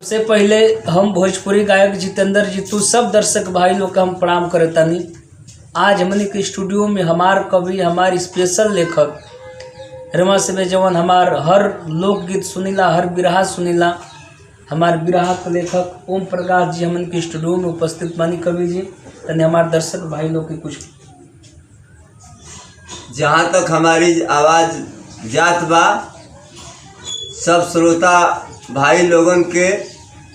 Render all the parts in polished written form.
सबसे पहले हम भोजपुरी गायक जितेंद्र जीतू सब दर्शक भाई लोग का हम प्रणाम करतानी। आज हमने के स्टूडियो में हमार कवि हमार स्पेशल लेखक रमा से जवन हमार हर लोकगीत सुनीला, हर बिरहा सुनीला, हमार बिरहा के लेखक ओम प्रकाश जी हमन के स्टूडियो में उपस्थित मानी। कवि जी तने हमार दर्शक भाई लोग के कुछ जहाँ तक हमारी आवाज़ जात बा, सब श्रोता भाई लोगन के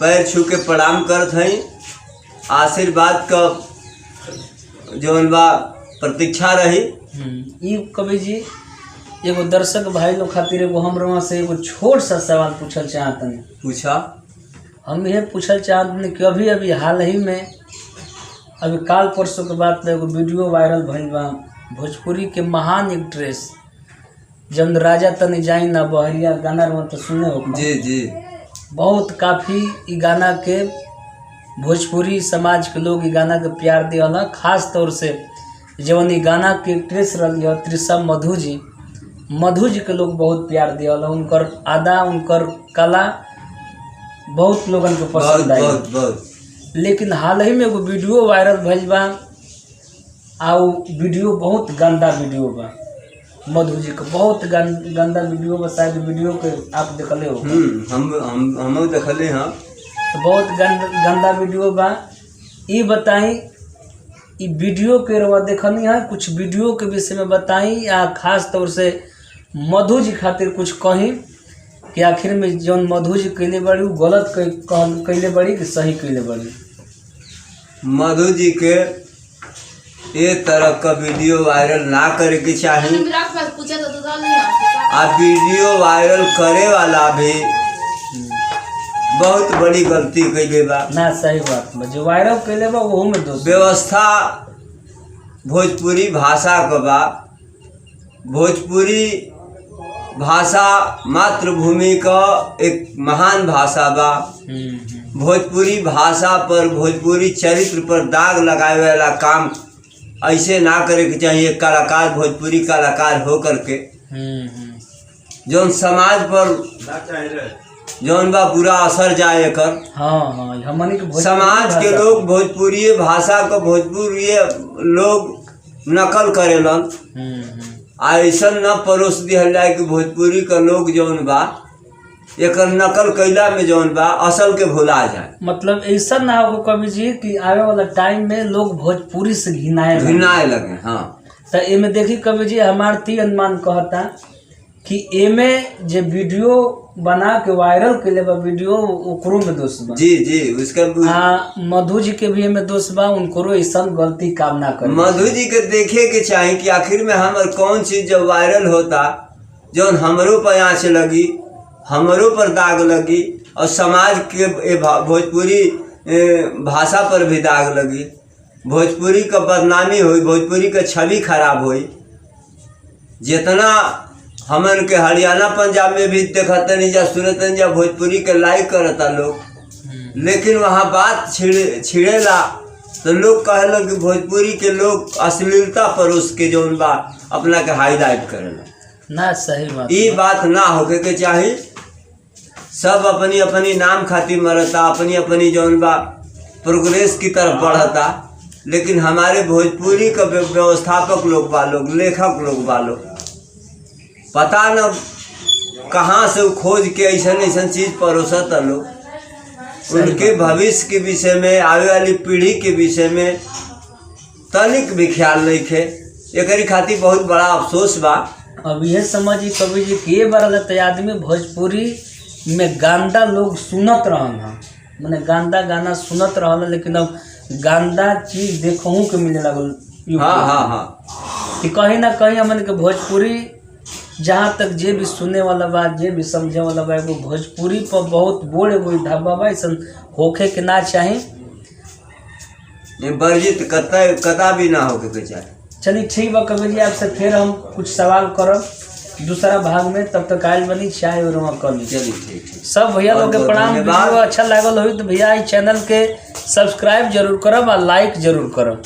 पैर छू के प्रणाम करत हई। आशीर्वाद का जौन बा प्रतीक्षा रही। ई कवि जी एगो दर्शक भाई लोग खातिर एगो हमरा से एगो छोट सा सवाल पूछल चाहतनी। पूछा। हम यह पूछल चाहतनी कि अभी हाल ही में अभी काल परसों के बाद एगो वीडियो वायरल भइल बा। भोजपुरी के महान एक्ट्रेस जब राजा तनी जाई ना बहरिया गाना तो सुने हो। जी जी। बहुत काफ़ी ई गाना के भोजपुरी समाज के लोग ई गाना के प्यार दिया। खास तौर से जवन ई गाना के एक्ट्रेस रही है त्रिशा मधु जी के लोग बहुत प्यार दिया। उनकर अदा उनकर कला बहुत लोगन को पसंद आई। बहुत। लेकिन हाल ही में एगो वीडियो वायरल भइल बा आ वीडियो बहुत गंदा वीडियो बा। मधु जी का बहुत गंदा वीडियो बा। शायद वीडियो के आप देखले हो। हम देखले हैं। तो बहुत गंदा वीडियो बा। ई बताई ई वीडियो के रवा देखनी है, कुछ वीडियो के विषय में बताई या खास तौर से मधु जी खातिर कुछ कही कि आखिर में जौन मधु जी कैले बड़ी वो गलत कैले बड़ी कि सही कैले बड़ी। मधु जी के ये तरह का वीडियो वायरल ना करे के चाहिए। आ वीडियो वायरल करे वाला भी बहुत बड़ी गलती कैले बा। ना सही बात बा, जो वायरल कैले बा वो में दोष। व्यवस्था भोजपुरी भाषा का बा। भोजपुरी भाषा मातृभूमि का एक महान भाषा बा। भोजपुरी भाषा पर, भोजपुरी चरित्र पर दाग लगाए वाला काम ऐसे ना करे के चाहिए। कलाकार भोजपुरी कलाकार हो करके जौन समाज पर जौन बा बुरा असर जाए कर। समाज के लोग भोजपुरी भाषा का भोजपुरी लोग नकल करेलन। ऐसा न परोस दिया जाए कि भोजपुरी का लोग जौन बा एक नकल कैला में जौन बा असल के भुला जाए। मतलब ऐसा ना हो कवि जी कि आवे वाला टाइम में लोग भोजपुरी से घिनाए लगे। हाँ तो एमे देखी कवि जी हमार ती अनुमान कहता कि एमे जे वीडियो बना के वायरल कैले बा वीडियो ओकरो में दोष बा। जी उसका मधु जी के भी एमे दोष बा। उनको ऐसा गलती काम ना करे। मधु जी के देखे के चाहिए कि आखिर में हमर कौन चीज जब वायरल होता जौन हमरो पर आँच लगी, हमरों पर दाग लगी और समाज के भोजपुरी भाषा पर भी दाग लगी। भोजपुरी का बदनामी हुई, भोजपुरी का छवि खराब हुई। जितना हमन के हरियाणा पंजाब में भी देखते नहीं जा सुनते नहीं जा भोजपुरी के लाइक करता लोग, लेकिन वहाँ बात छिड़ेला तो लोग कहला कि भोजपुरी के लोग अश्लीलता पर उसके जौन बा अपना के हाईलाइट करेला। ना सही बात, ये बात ना होके के चाहिए। सब अपनी अपनी नाम खातिर मरता, अपनी अपनी जौन बा प्रोग्रेस की तरफ बढ़ता। लेकिन हमारे भोजपुरी का व्यवस्थापक लोग बा लोग, लेखक लोग बा लोग, पता न कहाँ से खोज के ऐसा चीज़ परोसता लोग। उनके भविष्य के विषय में, आने वाली पीढ़ी के विषय में तनिक भी ख्याल नहीं खे। एक खातिर बहुत बड़ा अफसोस बा। अब यह समझिए कवि जी कि ये बार तो आदमी भोजपुरी में गांदा लोग सुनत रहन, मैंने गांदा गाना सुनत रहन, लेकिन अब गांदा चीज देखहूँ के मिले लगल। हाँ। कि कहीं ना कहीं हमन के भोजपुरी जहाँ तक जे भी सुने वाला बा, जे भी समझे वाला बा, वो भोजपुरी पर बहुत बोले कोई ढाबा बा ऐसा होखे के ना चाहे। वर्जित कदा भी ना होके के चाहे। चलिए ठीक बा कवि जी, आपसे फिर हम कुछ सवाल करब दूसरा भाग में। तब तक आयल बनी चाय और कर। चलिए ठीक। सब भैया लोग के प्रणाम। वीडियो अच्छा लागल हो तो भैया इस चैनल के सब्सक्राइब जरूर करब और लाइक जरूर करब।